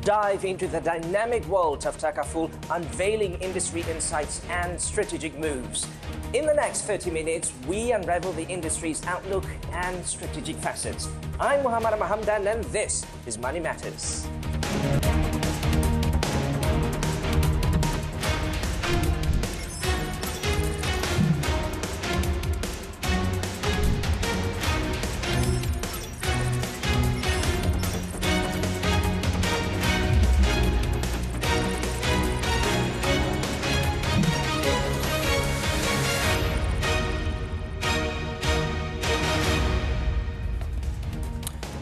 dive into the dynamic world of Takaful, unveiling industry insights and strategic moves. In the next 30 minutes, we unravel the industry's outlook and strategic facets. I'm Muhammed Ahmad Hamdan, and this is Money Matters.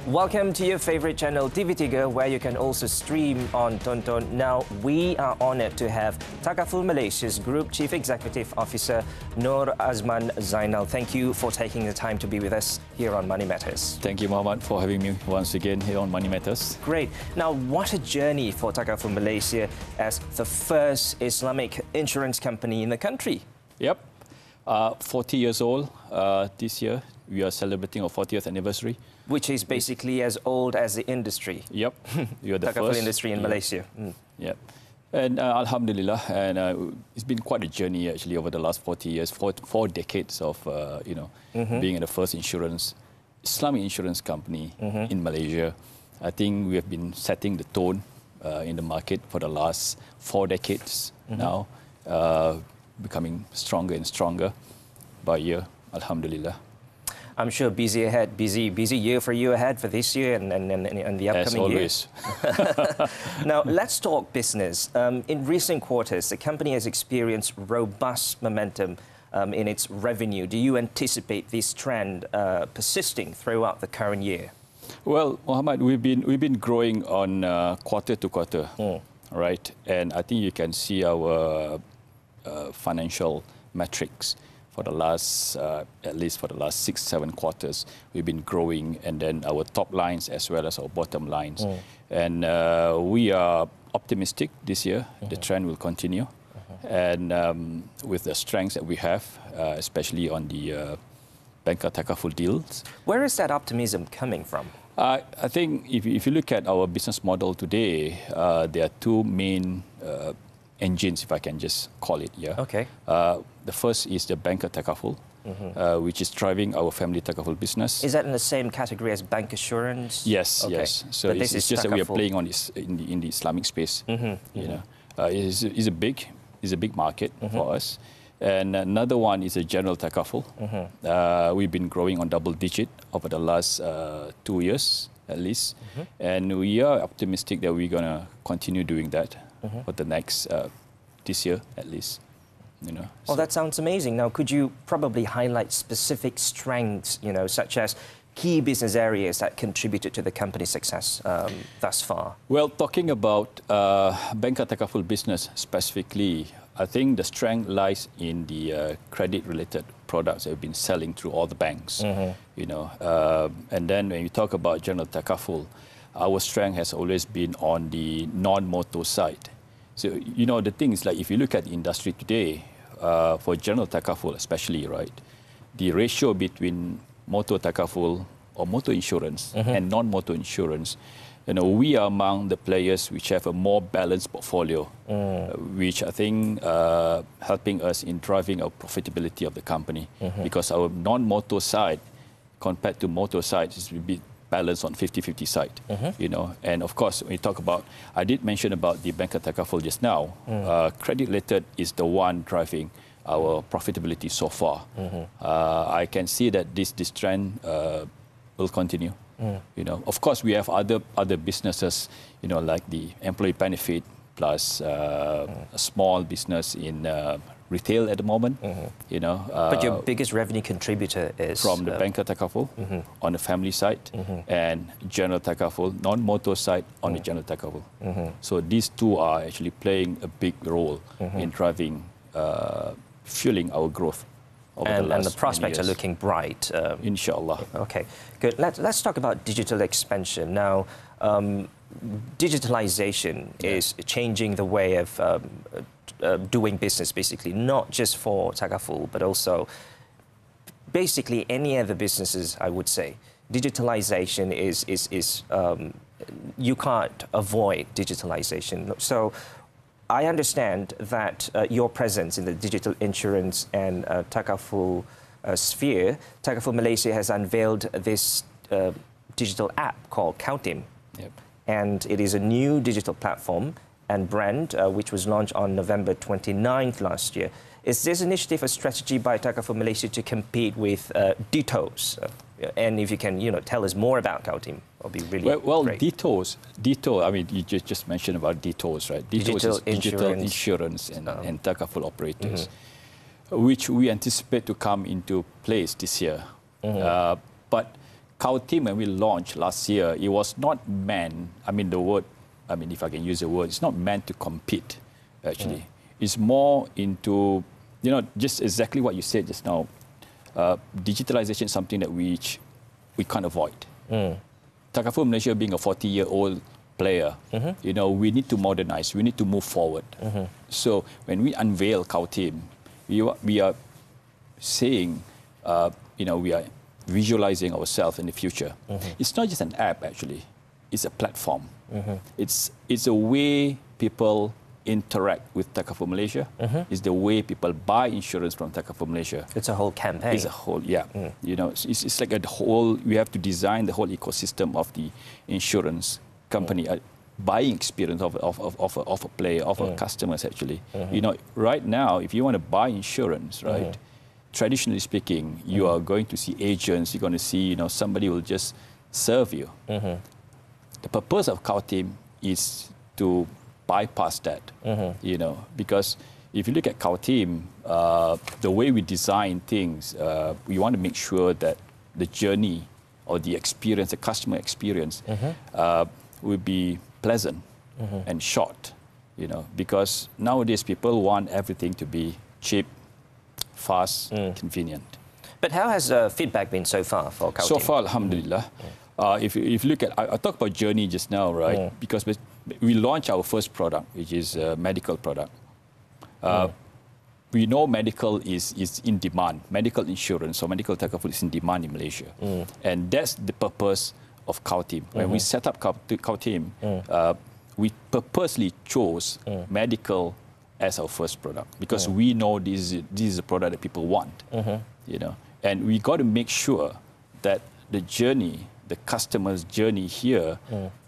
Welcome to your favorite channel, TV3, where you can also stream on Tonton. Now, we are honored to have Takaful Malaysia's Group Chief Executive Officer, Nur Azman Zainal. Thank you for taking the time to be with us here on Money Matters. Thank you, Muhammad, for having me once again here on Money Matters. Great. Now, what a journey for Takaful Malaysia as the first Islamic insurance company in the country. Yep. 40 years old this year. We are celebrating our 40th anniversary. Which is basically as old as the industry. Yep. You're the Takaful first industry in Malaysia. Yep. And Alhamdulillah, and it's been quite a journey actually over the last 40 years, four decades of being the first Islamic insurance company in Malaysia. I think we have been setting the tone in the market for the last 4 decades now, becoming stronger and stronger by year. Alhamdulillah. I'm sure busy year for you ahead for this year and the upcoming years. As always. Now, let's talk business. In recent quarters, the company has experienced robust momentum in its revenue. Do you anticipate this trend persisting throughout the current year? Well, Muhammad, we've been growing on quarter to quarter, right? And I think you can see our financial metrics. For the last, at least for the last 6-7 quarters, we've been growing, and then our top lines as well as our bottom lines. And we are optimistic this year. The trend will continue. And with the strengths that we have, especially on the Banker Takaful deals. Where is that optimism coming from? I think if you look at our business model today, there are two main engines, if I can just call it. Yeah. Okay. The first is the Banker Takaful, which is driving our family Takaful business. Is that in the same category as bank assurance? Yes, okay. yes. So it's just that we are playing on this in the Islamic space. It's a big market for us. And another one is a general Takaful. We've been growing on double digit over the last 2 years at least, and we are optimistic that we're gonna continue doing that for the next this year at least. Oh, that sounds amazing. Now, could you probably highlight specific strengths, such as key business areas that contributed to the company's success thus far? Well, talking about Banker Takaful business specifically, I think the strength lies in the credit-related products that we've been selling through all the banks. And then when you talk about general Takaful, our strength has always been on the non-motor side. So, the thing is, like, if you look at the industry today, for general Takaful especially, right, the ratio between motor Takaful or motor insurance and non-motor insurance, we are among the players which have a more balanced portfolio, which I think helping us in driving our profitability of the company, because our non-motor side compared to motor side is a bit balanced on 50-50 side, And of course, when you talk about, I did mention about the Banker Takaful just now, credit-related is the one driving our profitability so far. I can see that this trend will continue. Of course, we have other businesses, like the employee benefit plus a small business in retail at the moment. But your biggest revenue contributor is from the Banker Takaful on the family side and general Takaful, non-motor side on the general Takaful. So these two are actually playing a big role in driving, fueling our growth. And the prospects are looking bright. Inshallah. Okay, good. Let's talk about digital expansion. Now, digitalization is changing the way of doing business, basically, not just for Takaful, but also basically any other businesses, I would say. Digitalization is you can't avoid digitalization. So I understand that your presence in the digital insurance and Takaful sphere, Takaful Malaysia has unveiled this digital app called Kautim. Yep. And it is a new digital platform and brand which was launched on November 29th last year. Is this initiative a strategy by Takaful Malaysia to compete with Dito's? And if you can, tell us more about Kautim, it'll be really great. Dito, I mean, you just mentioned about Dito's, right? Dito's is digital insurance and Takaful operators, which we anticipate to come into place this year. But Kautim, when we launched last year, it was not meant, if I can use the word, it's not meant to compete, actually. It's more into, just exactly what you said just now. Digitalization is something that we can't avoid. Takaful Malaysia being a 40-year-old player, we need to modernize, we need to move forward. So when we unveil Kautim, we are saying, we are visualizing ourselves in the future. It's not just an app, actually. It's a platform. It's a way people interact with Takaful Malaysia. It's the way people buy insurance from Takaful Malaysia. It's a whole campaign. It's a whole, yeah. It's like a whole, we have to design the whole ecosystem of the insurance company, buying experience of a player, of our customers, actually. Right now, if you want to buy insurance, right, traditionally speaking, you are going to see agents, you're going to see, somebody will just serve you. The purpose of Kautim is to bypass that, because if you look at Kautim, the way we design things, we want to make sure that the journey or the experience, the customer experience, will be pleasant and short, because nowadays people want everything to be cheap, fast, convenient. But how has feedback been so far for Kautim? So far, alhamdulillah. If you look at, I talked about journey just now, right? Because we launched our first product, which is a medical product. We know medical is in demand. Medical insurance or medical Takaful is in demand in Malaysia. And that's the purpose of Kautim. When we set up Kautim, we purposely chose medical as our first product because we know this is a product that people want. And we got to make sure that the journey, the customer's journey here,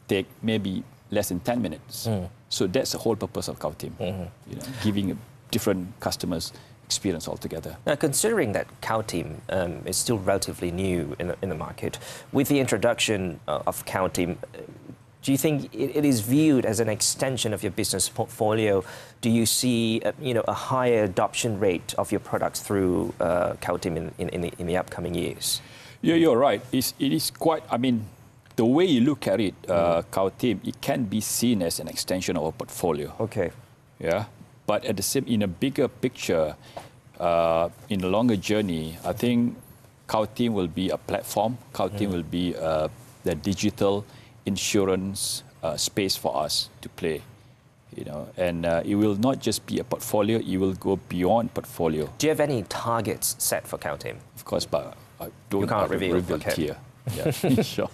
take maybe less than 10 minutes. So that's the whole purpose of Kautim, giving a different customers experience altogether. Now, considering that Kautim is still relatively new in the market, with the introduction of Kautim, do you think it is viewed as an extension of your business portfolio? Do you see a higher adoption rate of your products through Kautim in the upcoming years? Yeah, you're right. It is quite, the way you look at it, Kautim, it can be seen as an extension of our portfolio. Okay. Yeah, but at the same, in a bigger picture, in the longer journey, I think Kautim will be a platform. Kautim will be the digital insurance space for us to play. And it will not just be a portfolio; it will go beyond portfolio. Do you have any targets set for Kautim? Of course, but I don't you can't reveal here. Yeah, sure.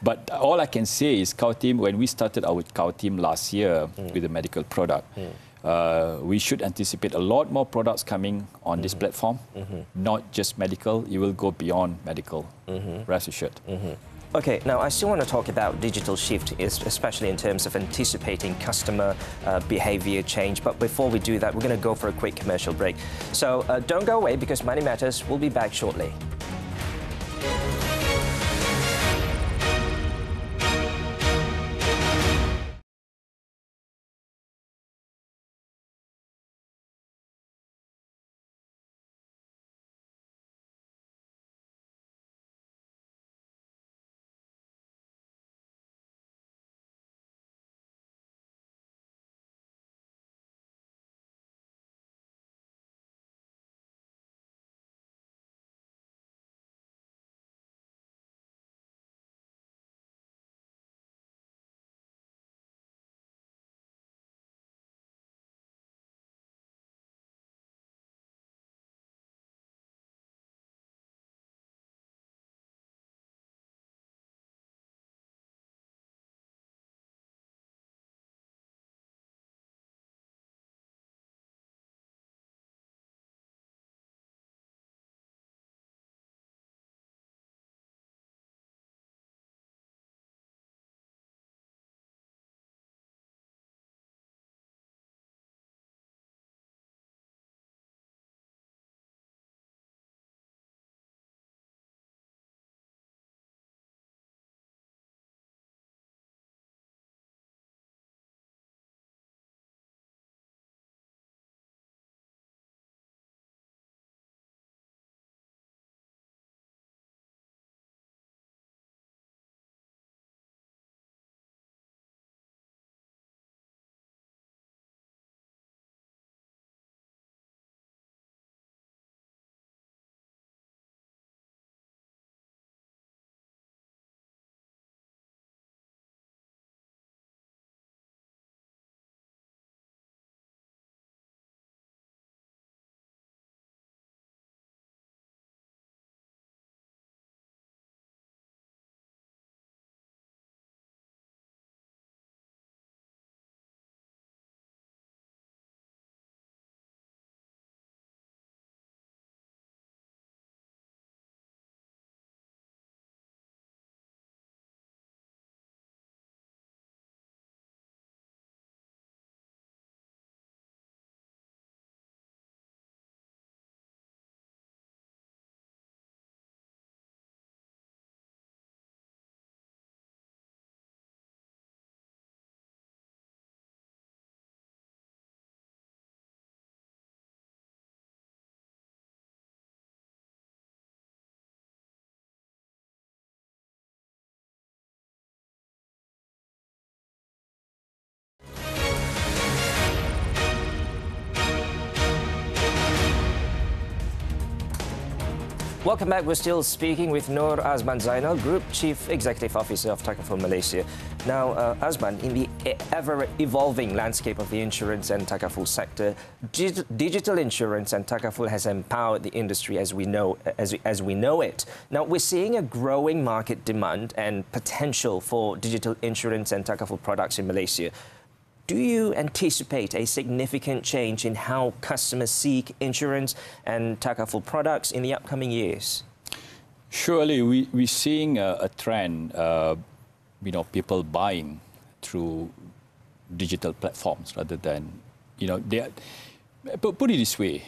But all I can say is Kautim, when we started our Kautim last year with the medical product, we should anticipate a lot more products coming on this platform, not just medical. It will go beyond medical, rest assured. Okay, now I still want to talk about digital shift, especially in terms of anticipating customer behavior change. But before we do that, we're going to go for a quick commercial break. So don't go away because Money Matters will be back shortly. Welcome back. We're still speaking with Nur Azman Zainal, Group Chief Executive Officer of Takaful Malaysia. Now, Azman, in the ever-evolving landscape of the insurance and Takaful sector, digital insurance and Takaful has empowered the industry as we know it. Now, we're seeing a growing market demand and potential for digital insurance and Takaful products in Malaysia. Do you anticipate a significant change in how customers seek insurance and Takaful products in the upcoming years? Surely, we're seeing a trend, people buying through digital platforms rather than, put it this way,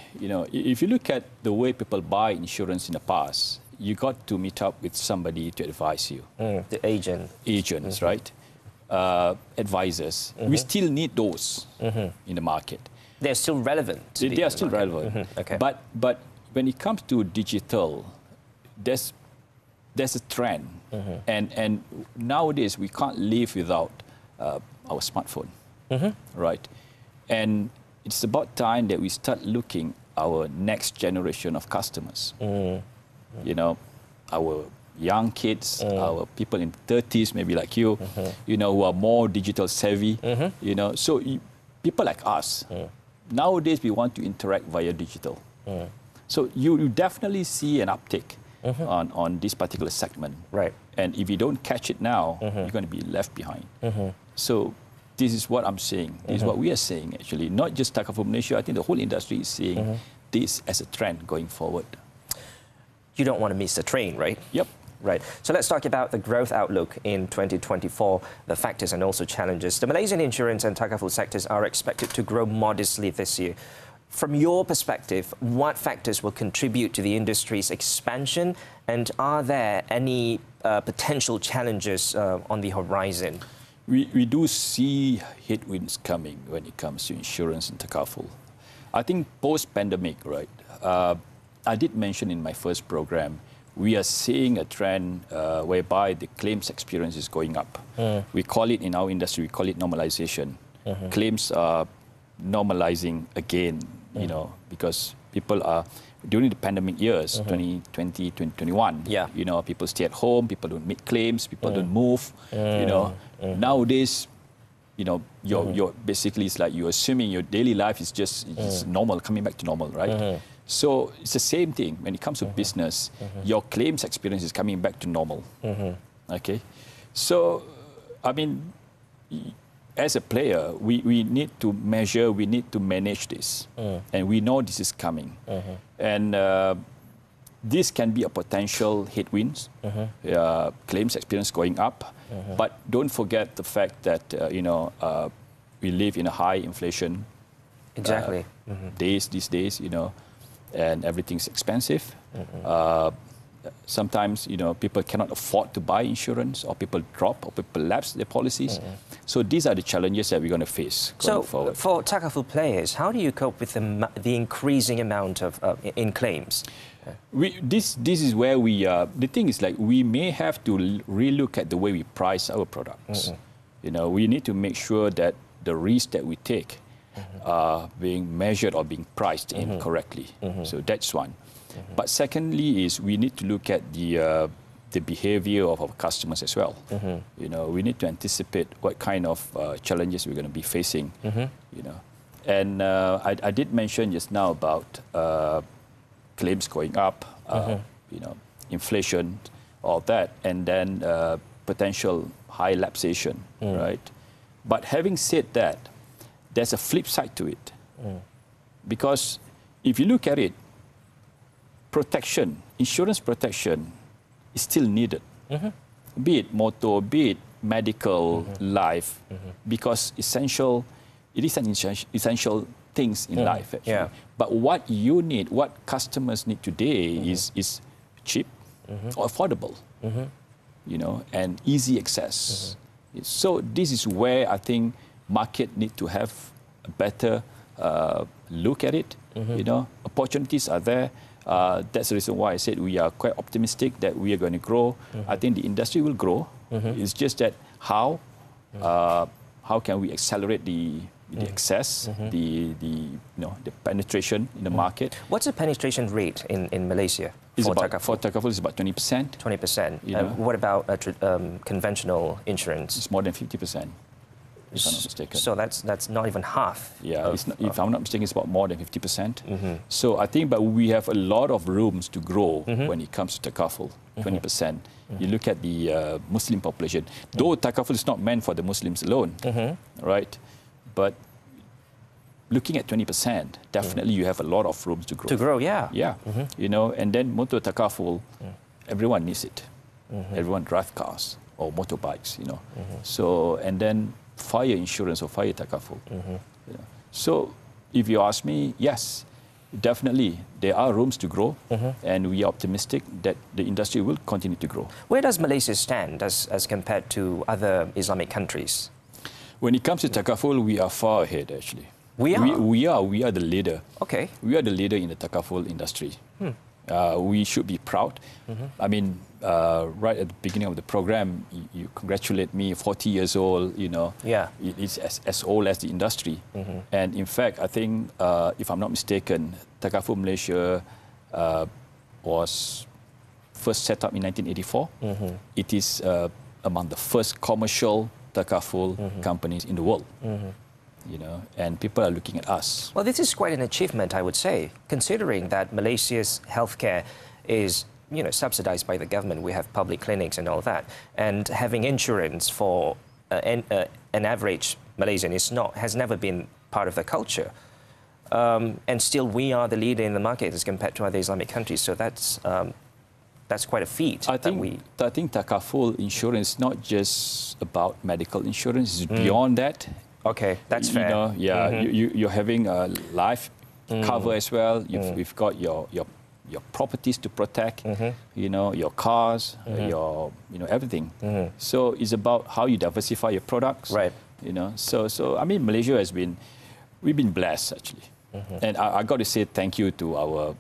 if you look at the way people buy insurance in the past, you got to meet up with somebody to advise you. The agent. Agents, right? Advisors. We still need those in the market. They're still relevant. They are still relevant. Okay. But when it comes to digital, there's a trend, and nowadays we can't live without our smartphone, right? And it's about time that we start looking our next generation of customers. Our young kids, our people in the 30s, maybe like you, who are more digital savvy, So people like us, nowadays we want to interact via digital. So you definitely see an uptick on this particular segment. Right. And if you don't catch it now, you're going to be left behind. So this is what I'm saying. This is what we are saying, actually. Not just Takaful Malaysia, I think the whole industry is seeing this as a trend going forward. You don't want to miss the train, right? Yep. Right. So let's talk about the growth outlook in 2024, the factors and also challenges. The Malaysian insurance and Takaful sectors are expected to grow modestly this year. From your perspective, what factors will contribute to the industry's expansion, and are there any potential challenges on the horizon? We do see headwinds coming when it comes to insurance and Takaful. I think post-pandemic, right, I did mention in my first program, we are seeing a trend whereby the claims experience is going up. We call it, in our industry, we call it normalization. Claims are normalizing again, because people are, during the pandemic years, 2020, 2021, people stay at home, people don't make claims, people don't move, Nowadays, you're basically, it's like you're assuming your daily life is just normal, coming back to normal, right? So it's the same thing when it comes to business. Your claims experience is coming back to normal. Okay, so I mean, as a player, we need to measure, we need to manage this, and we know this is coming, and this can be a potential headwinds. Claims experience going up, but don't forget the fact that we live in a high inflation days these days, and everything's expensive. Sometimes, people cannot afford to buy insurance, or people drop, or people lapse their policies. So these are the challenges that we're going to face going forward. For Takaful players, how do you cope with the increasing amount of in claims? This is where we the thing is, like, we may have to relook at the way we price our products. We need to make sure that the risk that we take are being measured or being priced in correctly. So that's one. But secondly is we need to look at the behavior of our customers as well. We need to anticipate what kind of challenges we're going to be facing. And I did mention just now about claims going up, inflation, all that, and then potential high lapsation, right? But having said that, there's a flip side to it. Because if you look at it, protection, insurance protection is still needed. Be it motor, be it medical, life, because it is an essential things in life, actually. But what you need, what customers need today is cheap or affordable, and easy access. So this is where I think market need to have a better look at it. Opportunities are there. That's the reason why I said we are quite optimistic that we are going to grow. I think the industry will grow. It's just that how can we accelerate the the access, the penetration in the market. What's the penetration rate in Malaysia For Takaful? Takaful, it's about 20%. 20%. What about conventional insurance? It's more than 50%, if I'm not mistaken. So that's not even half. Yeah, if I'm not mistaken, it's about more than 50%. So I think, but we have a lot of rooms to grow when it comes to Takaful, 20%. You look at the Muslim population, though Takaful is not meant for the Muslims alone, right? But looking at 20%, definitely you have a lot of rooms to grow. To grow, yeah. Yeah, and then motor Takaful, everyone needs it. Everyone drives cars or motorbikes, So, and then fire insurance or fire Takaful. So, if you ask me, yes, definitely there are rooms to grow, and we are optimistic that the industry will continue to grow. Where does Malaysia stand as compared to other Islamic countries? When it comes to Takaful, we are far ahead, actually. We are? We are the leader. Okay. We are the leader in the Takaful industry. We should be proud. I mean, right at the beginning of the program, you congratulate me, 40 years old, Yeah. It's as old as the industry. And in fact, I think, if I'm not mistaken, Takaful Malaysia was first set up in 1984. It is among the first commercial Takaful companies in the world. And people are looking at us. Well, this is quite an achievement, I would say, considering that Malaysia's healthcare is, subsidized by the government. We have public clinics and all that, and having insurance for an average Malaysian has never been part of the culture. And still, we are the leader in the market as compared to other Islamic countries. So that's quite a feet. I think Takaful insurance is not just about medical insurance; it's beyond that. Okay, that's fair. You're having a life cover as well. We've got your properties to protect. Your cars, your everything. So it's about how you diversify your products. Right. So I mean, Malaysia we've been blessed actually, and I got to say thank you to our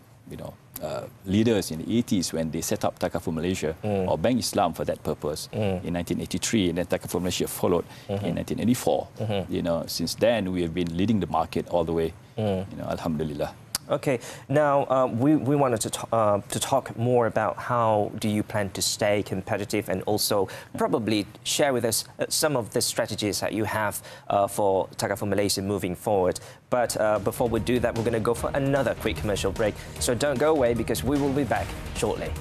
leaders in the 80s when they set up Takaful Malaysia or Bank Islam for that purpose in 1983, and then Takaful Malaysia followed in 1984. Since then we have been leading the market all the way. Alhamdulillah. Okay, now we wanted to talk more about how do you plan to stay competitive, and also probably share with us some of the strategies that you have for Takaful Malaysia moving forward. But before we do that, we're going to go for another quick commercial break. So don't go away, because we will be back shortly.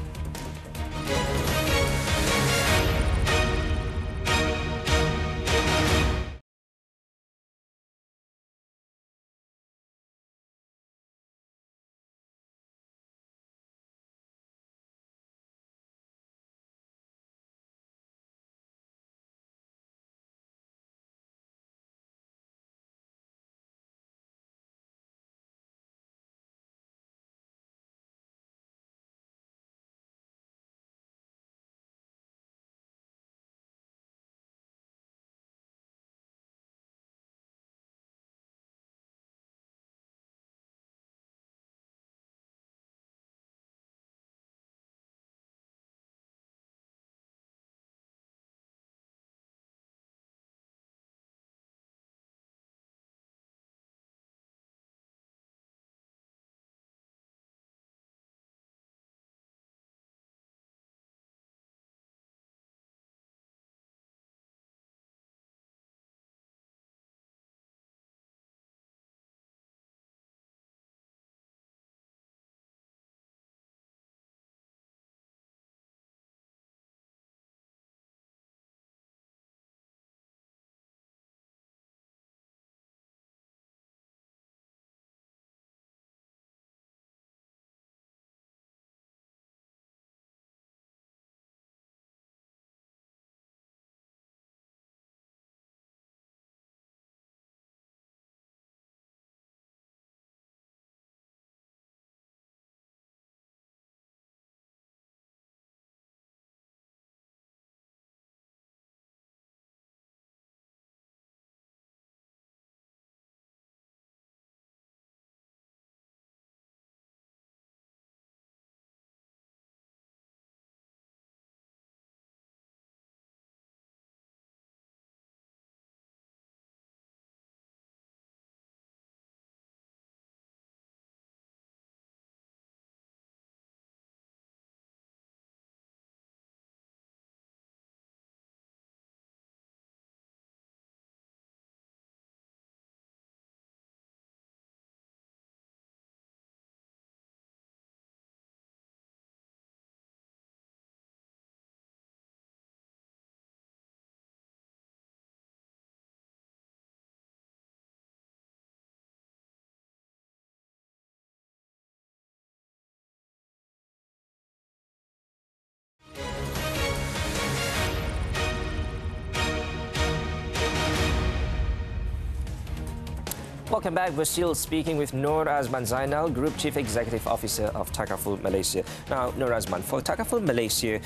Welcome back. We're still speaking with Nur Azman Zainal, Group Chief Executive Officer of Takaful Malaysia. Now, Nur Azman, for Takaful Malaysia,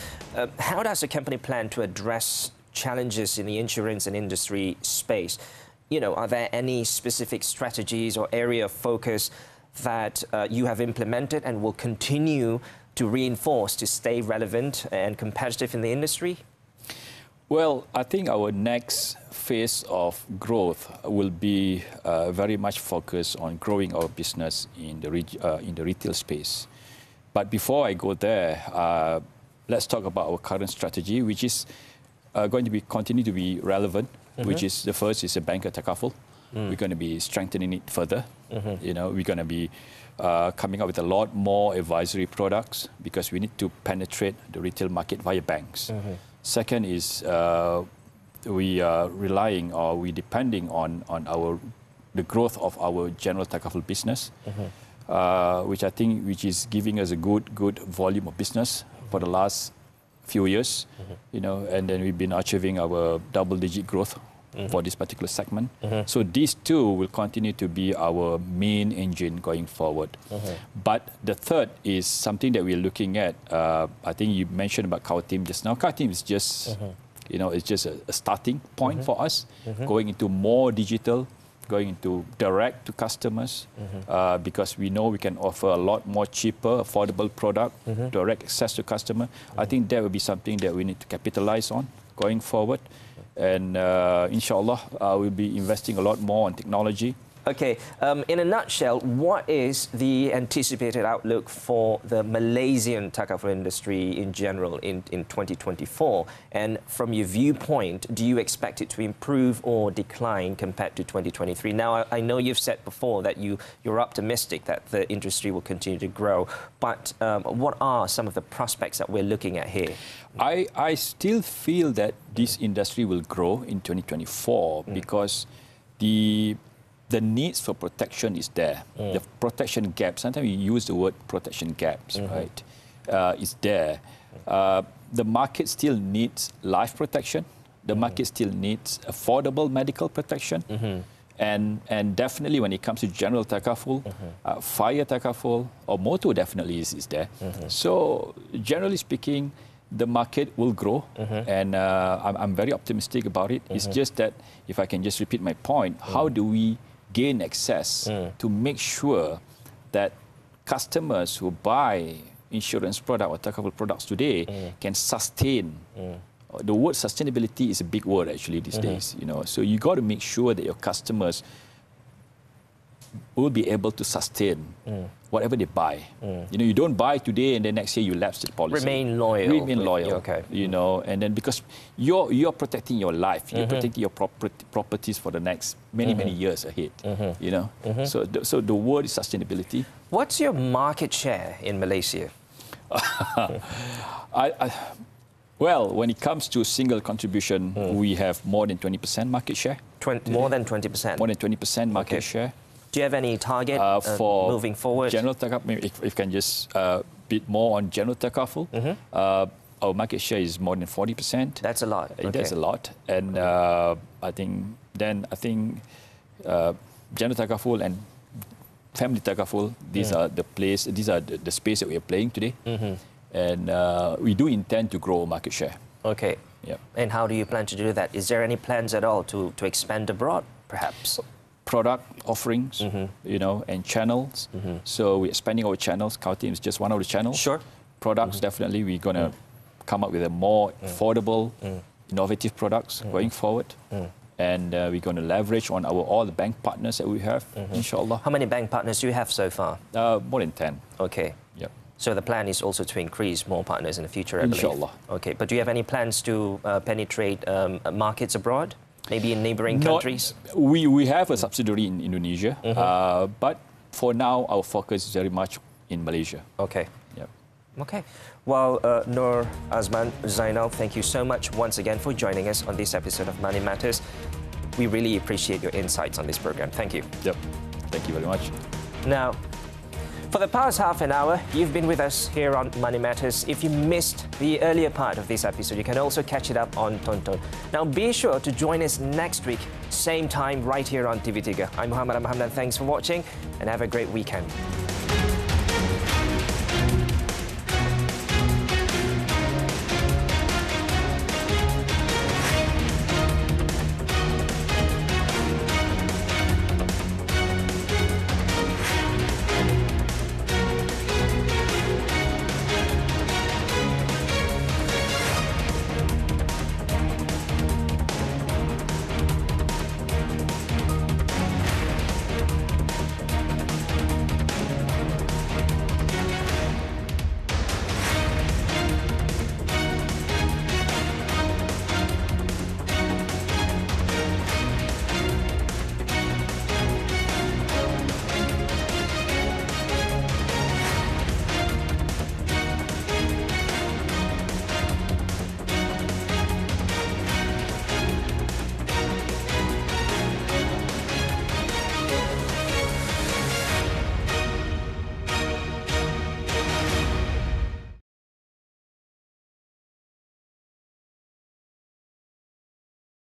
how does the company plan to address challenges in the insurance and industry space? You know, are there any specific strategies or area of focus that you have implemented and will continue to reinforce to stay relevant and competitive in the industry? Well, I think our next phase of growth will be very much focused on growing our business in the retail space. But before I go there, let's talk about our current strategy, which is going to continue to be relevant. Which is the first is a banker Takaful. We're going to be strengthening it further. You know, we're going to be coming up with a lot more advisory products because we need to penetrate the retail market via banks. Second is we are relying or we depending on the growth of our general Takaful business, which I think is giving us a good volume of business for the last few years, you know, and then we've been achieving our double-digit growth for this particular segment. So these two will continue to be our main engine going forward. But the third is something that we're looking at. I think you mentioned about Car Team just now. Car Team is just, you know, it's just a starting point for us, going into more digital, going into direct to customers, because we know we can offer a lot more cheaper, affordable product, direct access to customer. I think that will be something that we need to capitalize on going forward. And inshallah, we'll be investing a lot more on technology. Okay, in a nutshell, what is the anticipated outlook for the Malaysian Takaful industry in general in 2024? And from your viewpoint, do you expect it to improve or decline compared to 2023? Now, I know you've said before that you're optimistic that the industry will continue to grow, but what are some of the prospects that we're looking at here? I still feel that this industry will grow in 2024 because the needs for protection is there. The protection gap, sometimes we use the word protection gaps, right? Is there. The market still needs life protection. The market still needs affordable medical protection. And definitely when it comes to general Takaful, fire Takaful, or motor definitely is there. So generally speaking, the market will grow, and I'm very optimistic about it. It's just that, if I can just repeat my point, how do we gain access to make sure that customers who buy insurance product or Takaful products today can sustain? The word sustainability is a big word actually these days, you know. So you got to make sure that your customers will be able to sustain whatever they buy. You know, you don't buy today and then next year you lapse the policy. Remain loyal. Remain loyal. Okay. You know, and then because you're protecting your life, you're protecting your properties for the next many years ahead. You know, so the word is sustainability. What's your market share in Malaysia? Well, when it comes to single contribution, we have more than 20% market share. More than 20%? More than 20% market share. Do you have any target for moving forward? General Takaful, if you can just bit more on general Takaful, our market share is more than 40%. That's a lot. That's a lot. And I think general Takaful and family Takaful, these are the space that we are playing today. And we do intend to grow market share. Okay. Yep. And how do you plan to do that? Is there any plans at all to expand abroad, perhaps? Product offerings, you know, and channels. So we're expanding our channels. Car Team is just one of the channels. Sure. Products, definitely. We're going to come up with a more affordable, innovative products going forward. And we're going to leverage on all the bank partners that we have, inshallah. How many bank partners do you have so far? More than 10. Okay. Yep. So the plan is also to increase more partners in the future, I believe. Inshallah. Okay. But do you have any plans to penetrate markets abroad? Maybe in neighboring countries? We have a subsidiary in Indonesia, but for now, our focus is very much in Malaysia. Okay. Yep. Okay. Well, Nur Azman Zainal, thank you so much once again for joining us on this episode of Money Matters. We really appreciate your insights on this program. Thank you. Yep. Thank you very much. Now, For the past half an hour, you've been with us here on Money Matters. If you missed the earlier part of this episode, you can also catch it up on Tonton. Now, be sure to join us next week, same time, right here on TV3. I'm Muhammed Ahmad Hamdan. Thanks for watching and have a great weekend.